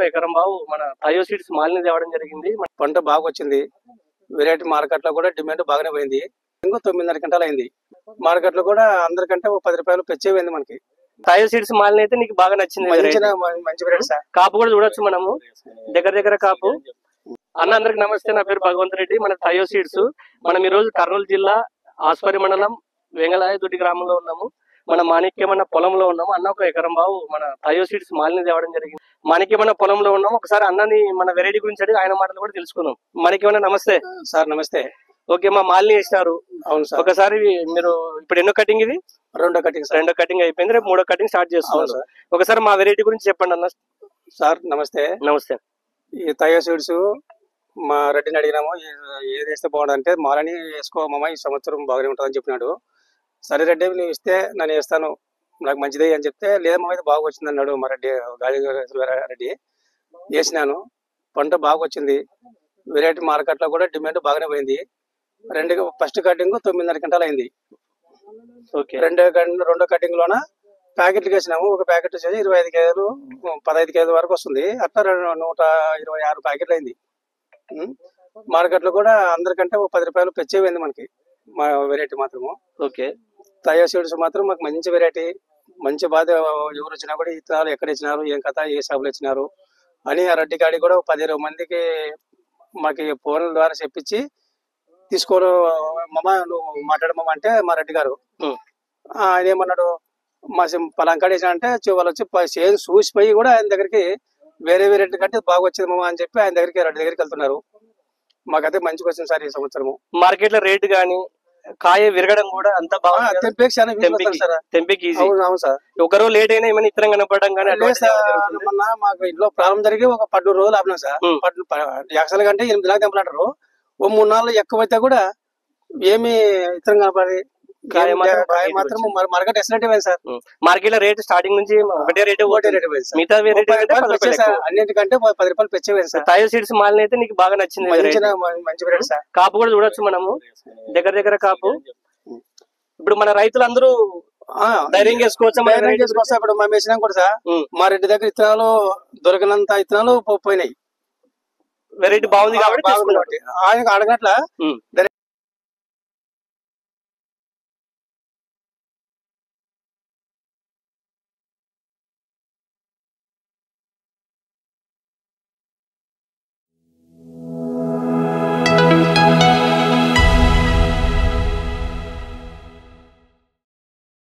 ఎకరం బావు మన థయో సీడ్స్ మాలిని తేవడం జరిగింది. పంట బాగా వచ్చింది. వెరైటీ మార్కెట్ లో కూడా డిమాండ్ బాగానే పోయింది. ఇంకో 9.5 గంటలు అయింది. మార్కెట్ లో కూడా అందరికంటే ఒక 10 రూపాయలు పెంచేపోయింది మనకి. థయో సీడ్స్ మాలిని అయితే నీకు బాగా నచ్చింది. మంచి వెరైటీ సార్. కాపు కూడా చూడొచ్చు మనము, దగ్గర కాపు. అన్న అందరికి నమస్తే, నా పేరు భగవంత్ రెడ్డి. మన థయో సీడ్స్ మనం ఈ రోజు కర్నూలు జిల్లా ఆస్పరి మండలం వెంగళాయదొడ్డి గ్రామంలో ఉన్నాము. మన మాణిక్యమన్న పొలంలో ఉన్నాము. అన్న ఒక ఎకరం బావు మన థయో సీడ్స్ మాలిని తేవడం జరిగింది. మాణిక్యమన్న పొలంలో ఉన్నాము. ఒకసారి అన్నని మన వెరైటీ గురించి అడిగి ఆయన మాటలు కూడా తెలుసుకుందాం. మాణిక్యమన్న నమస్తే సార్. నమస్తే. ఓకే, మా మాలిని వేసినారు. అవును సార్. ఒకసారి మీరు ఇప్పుడు ఎన్నో కటింగ్ ఇది? రెండో కటింగ్ అయిపోయింది. రేపు మూడో కటింగ్ స్టార్ట్ చేస్తున్నారు. ఒకసారి మా వెరైటీ గురించి చెప్పండి అన్న. సార్ నమస్తే. నమస్తే. ఈ థయో సీడ్స్ మా రెడ్డిని అడిగినాము, ఏది వేస్తే బాగుంటుందంటే మాలని వేసుకోమమ్మా, ఈ సంవత్సరం బాగానే ఉంటుందని చెప్పినాడు. సరే రెడ్డి, నువ్వు ఇస్తే నేను వేస్తాను, నాకు మంచిదే అని చెప్తే, లేదమ్మా అయితే బాగా వచ్చింది అన్నాడు మా రెడ్డి. గాలి రెడ్డి వేసినాను. పంట బాగా వచ్చింది. వెరైటీ మార్కెట్ లో కూడా డిమాండ్ బాగానే పోయింది. ఫస్ట్ కటింగ్ 9.5 గంటలు అయింది. రెండో కటింగ్ లోన ప్యాకెట్లు వేసినాము. ఒక ప్యాకెట్ వచ్చేసి 25 కేజీలు 15 కేజీల వరకు వస్తుంది. అట్లా 126 ప్యాకెట్లు అయింది. మార్కెట్ లో కూడా అందరికంటే ఒక 10 రూపాయలు పెంచేపోయింది మనకి మా వెరైటీ మాత్రము. ఓకే, థయో సీడ్స్ మాత్రం మాకు మంచి వెరైటీ, మంచి బాధ. ఎవరు వచ్చినా కూడా ఇత్తనాలు ఎక్కడ ఇచ్చినారు, ఏం కథ, ఏ షాపులు ఇచ్చినారు అని ఆ రెడ్డి కాడి కూడా 10-20 మందికి మాకు ఫోన్ల ద్వారా చెప్పించి తీసుకోరు మమ్మ, నువ్వు మాట్లాడమమ్మ అంటే మా రెడ్డి గారు ఆయన ఏమన్నాడు, మా పలాంకాడ వేసినా అంటే వాళ్ళు వచ్చి చూసిపోయి కూడా ఆయన దగ్గరికి వేరే రెడ్డి కంటే బాగా వచ్చింది మమ్మ అని చెప్పి ఆయన దగ్గరికి రెడ్డి దగ్గరికి వెళ్తున్నారు. మాకైతే మంచిగా వచ్చింది సార్ ఈ సంవత్సరము. మార్కెట్ లో రేటు గానీ కాయ విరగడం కూడా అంత బాగా ఒకరో లేట్ అయినా ఏమైనా ఇతరం కనపడడం కానీ మాకు ఇంట్లో ప్రారంభం జరిగి ఒక 14 రోజులు ఆపినాం సార్. యాక్చువల్ కంటే 8 నెలలకు తెంపలంటారు. ఓ 3 నెలలు ఎక్కువైతే కూడా ఏమి ఇతరం కనపడి మాత్రం మార్కెట్ ఎక్సలెంట్ పోయింది సార్. మార్కెట్ లో రేట్ స్టార్టింగ్ నుంచి ఒకటే రేట్ మిగతా అన్నింటికంటే 10 రూపాయలు పెంచేపోయింది సార్. థయో సీడ్స్ మాలిని అయితే నీకు బాగా నచ్చింది. మంచి వెరైటీ సార్. కాపు కూడా చూడొచ్చు మనము, దగ్గర కాపు. ఇప్పుడు మన రైతులందరూ ధైర్యం చేసుకోవచ్చు. ఇప్పుడు మేము వేసినాం కూడా సార్. మా రెడ్డి దగ్గర ఇత్తనాలు దొరికినంత ఇత్తనాలు పోయినాయి. వెరైటీ బాగుంది కాబట్టి ఆయన అడగట్ల